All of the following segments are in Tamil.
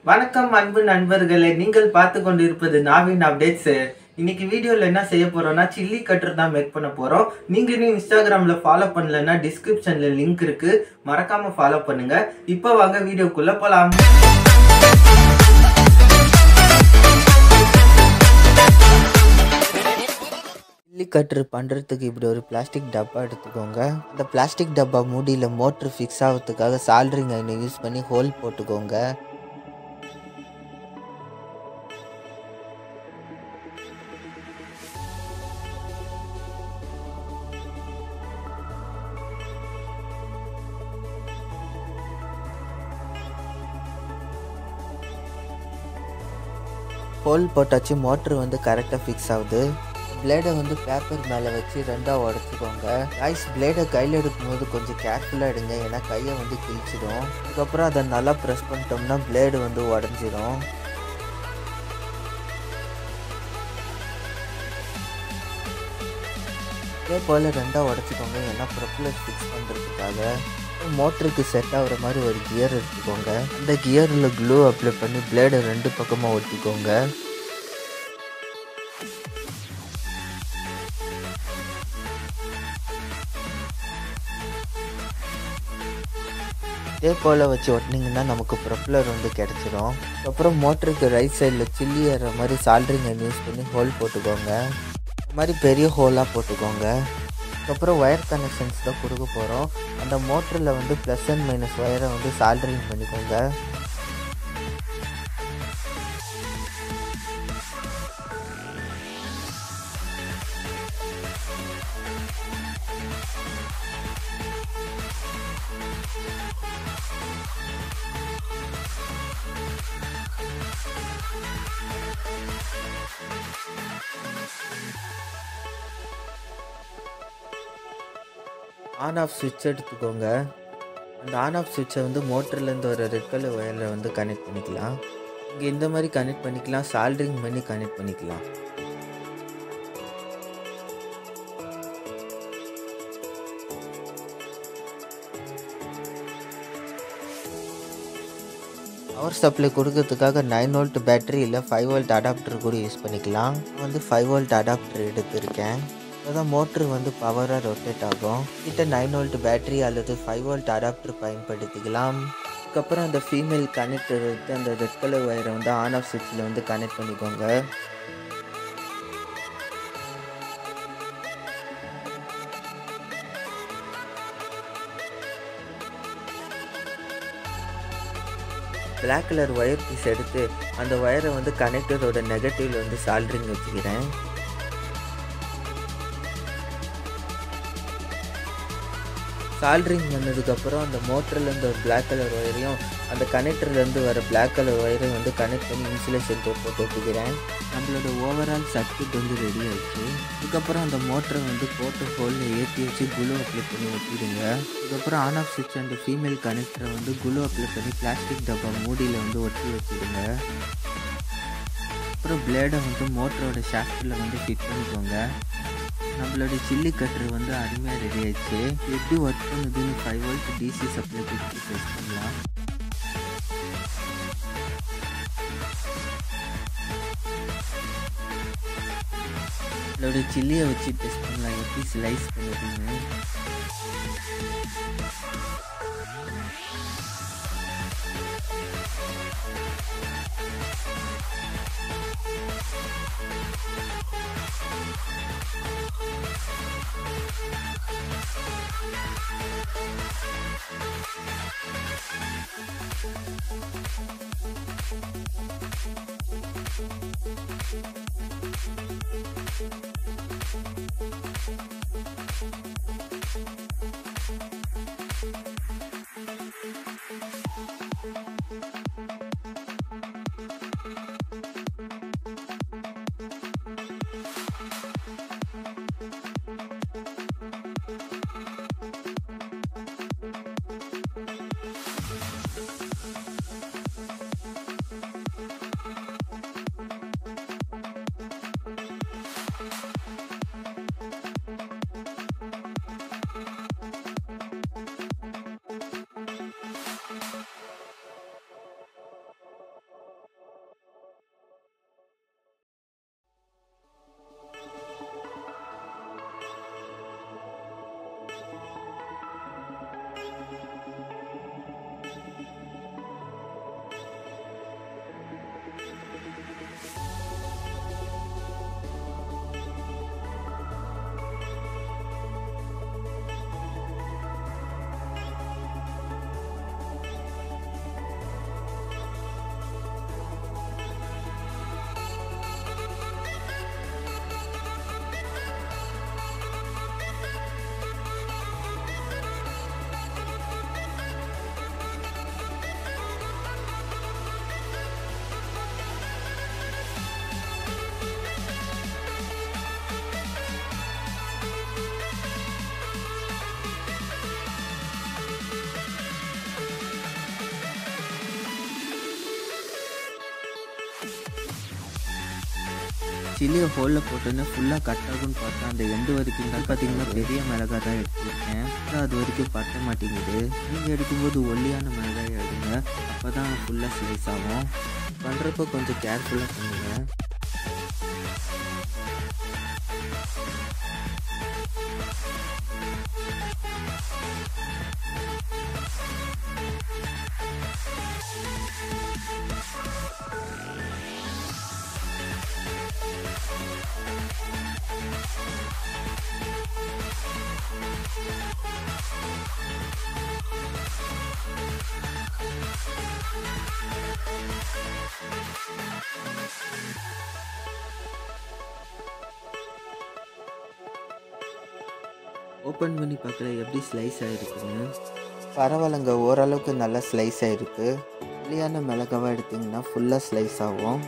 வணக்கம் அன்பு நண்பர்களே, நீங்கள் பார்த்து கொண்டிருப்பது நாவின் அப்டேட்ஸ். இன்னைக்கு வீடியோவில் என்ன செய்ய போறோம்னா சில்லி கட்டர் தான் மேக் பண்ண போறோம். நீங்க இன்னும் இன்ஸ்டாகிராம்ல ஃபாலோ பண்ணலன்னா டிஸ்கிரிப்ஷன்ல லிங்க் இருக்கு, மறக்காம ஃபாலோ பண்ணுங்க. இப்போ வாங்க வீடியோக்குள்ள போலாம். சில்லி கட்டர் பண்ணுறதுக்கு இப்படி ஒரு பிளாஸ்டிக் டப்பா எடுத்துக்கோங்க. அந்த பிளாஸ்டிக் டப்பா மூடியில் மோட்ரு ஃபிக்ஸ் ஆகிறதுக்காக சால்ட்ரிங் ஐனை யூஸ் பண்ணி ஹோல் போட்டுக்கோங்க. ஹோல் போட்டாச்சு, மோட்ரு கரெக்டாக ஃபிக்ஸ் ஆகுது. பிளேடை பேப்பர் மேலே வச்சு ரெண்டாக உடச்சிக்கோங்க. கைஸ், பிளேடை கையில் எடுக்கும்போது கொஞ்சம் கேர்ஃபுல்லாக எடுங்க, ஏன்னா கையை கிழிச்சிடும். அதுக்கப்புறம் அதை நல்லா ப்ரெஸ் பண்ணிட்டோம்னா பிளேடு உடஞ்சிடும். இதே போல் ரெண்டாக உடச்சிக்கோங்க, ஏன்னா ப்ரொப்பலர் ஃபிக்ஸ் பண்ணுறதுக்காக. மோட்டருக்கு செட் ஆகிற மாதிரி ஒரு கியர் எடுத்துக்கோங்க. அந்த கியரில் க்ளூ அப்ளை பண்ணி பிளேடை ரெண்டு பக்கமாக ஒட்டிக்கோங்க. இதே போல் வச்சு ஒட்டினீங்கன்னா நமக்கு ப்ரொப்பலர் கிடச்சிடும். அப்புறம் மோட்டருக்கு ரைட் சைடில் சில்லி ஏற மாதிரி சால்ட்ரிங் யூஸ் பண்ணி ஹோல் போட்டுக்கோங்க. இந்த மாதிரி பெரிய ஹோலாக போட்டுக்கோங்க. அதுக்கப்புறம் ஒயர் கனெக்ஷன்ஸ் தான் கொடுக்க போகிறோம். அந்த மோட்டரில் ப்ளஸ் அண்ட் மைனஸ் ஒயரை சால்ட்ரிங் பண்ணிக்கோங்க. ஆன் ஆஃப் சுவிட்ச் எடுத்துக்கோங்க. அந்த ஆன் ஆஃப் சுவிட்சை மோட்டர்லேருந்து ஒரு ரெட் கலர் ஒயரில் கனெக்ட் பண்ணிக்கலாம். இங்கே இந்த மாதிரி கனெக்ட் பண்ணிக்கலாம், சால்ட்ரிங் பண்ணி கனெக்ட் பண்ணிக்கலாம். பவர் சப்ளை கொடுக்கறதுக்காக 9 வோல்ட் பேட்டரி இல்லை 5 வோல்ட் அடாப்டர் கூட யூஸ் பண்ணிக்கலாம். 5 வோல்ட் அடாப்டர் எடுத்திருக்கேன். அதான் மோட்ரு பவராக ரொட்டேட் ஆகும். கிட்ட 9 வோல்ட் பேட்டரி அல்லது 5 வோல்ட் அடாப்டர் பயன்படுத்திக்கலாம். அதுக்கப்புறம் அந்த ஃபீமேல் கனெக்டர் எடுத்து அந்த ரெட் கலர் ஒயரை ஆன் ஆஃப் சுவிட்சில் கனெக்ட் பண்ணிக்கோங்க. பிளாக் கலர் ஒயர் பீஸ் எடுத்து அந்த ஒயரை கனெக்டரோட நெகட்டிவ்ல சால்ட்ரிங் வச்சுக்கிறேன். சால்ட்ரிங் பண்ணதுக்கப்புறம் அந்த மோட்டர்லேருந்து ஒரு பிளாக் கலர் ஒயரையும் அந்த கனெக்டர்லேருந்து வர பிளாக் கலர் ஒயரையும் கனெக்ட் பண்ணி இன்சுலேஷன் டேப் போட்டு ஒட்டிக்கிறேன். நம்மளோட ஓவரால் சர்க்யூட் ரெடி ஆயிடுச்சு. அதுக்கப்புறம் அந்த மோட்டரை போட்டு ஹோலில் ஏற்றி வச்சு குளூ அப்ளை பண்ணி ஒட்டிடுங்க. அதுக்கப்புறம் ஆன் ஆஃப் சுவிட்ச் அந்த ஃபீமேல் கனெக்டரை குளூ அப்ளை பண்ணி பிளாஸ்டிக் டப்பா மூடியில் ஒட்டி வச்சுடுங்க. அப்புறம் பிளேடை மோட்டரோட ஷாஃப்டில் ஃபிட் பண்ணிக்கோங்க. நம்மளோட சில்லி கட்டர் அருமையாக ரெடி ஆயிடுச்சு. எப்படி ஒர்க் பண்ணுதுன்னு 5 வோல்ட் டிசி சப்ளை கொடுத்து டெஸ்ட் பண்ணலாம். நம்மளோட சில்லியை வச்சு டெஸ்ட் பண்ணலாம் எப்படி ஸ்லைஸ் பண்ணுதுன்னு. சில்லியை ஹோலில் போட்டோன்னே ஃபுல்லாக கட் ஆகும்னு பார்த்தா அந்த எண்டு வரைக்கும் தான் பார்த்தீங்கன்னா பெரிய மிளகாய் தான் எடுத்துருக்கேன். அது வரைக்கும் பட்ட மாட்டேங்குது. நீங்கள் எடுக்கும்போது ஒல்லியான மிளகாய் எடுங்க, அப்போ தான் ஃபுல்லாக ஸ்லைஸ் ஆகும். பண்ணுறப்போ கொஞ்சம் கேர்ஃபுல்லாக பண்ணுங்கள். ஓப்பன் பண்ணி பார்க்கல எப்படி ஸ்லைஸ் ஆகிருக்குன்னு. பரவாயில்லைங்க, ஓரளவுக்கு நல்லா ஸ்லைஸ் ஆகிருக்கு. இல்லையான மிளகாவாக எடுத்திங்கன்னா ஃபுல்லாக ஸ்லைஸ் ஆகும்.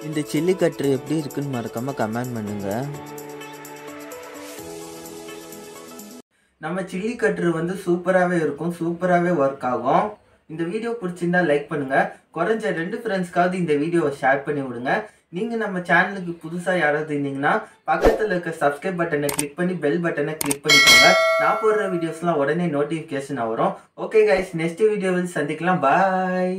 இந்த சில்லி கட்ரு எப்படி இருக்குன்னு மறக்காமல் கமெண்ட் பண்ணுங்கள். நம்ம சில்லி கட்ரு வந்து சூப்பராகவே இருக்கும், சூப்பராகவே ஒர்க் ஆகும். இந்த வீடியோ பிடிச்சிருந்தா லைக் பண்ணுங்கள். குறைஞ்ச 2 ஃப்ரெண்ட்ஸ்க்காவது இந்த வீடியோவை ஷேர் பண்ணி விடுங்க. நீங்கள் நம்ம சேனலுக்கு புதுசாக யாராவது இருந்தீங்கன்னா பக்கத்தில் இருக்க சப்ஸ்கிரைப் பட்டனை கிளிக் பண்ணி பெல் பட்டனை கிளிக் பண்ணிக்கோங்க. நான் போடுற வீடியோஸ்லாம் உடனே நோட்டிஃபிகேஷன் வரும். ஓகே கைஸ், நெக்ஸ்ட் வீடியோவில் சந்திக்கலாம். பாய்.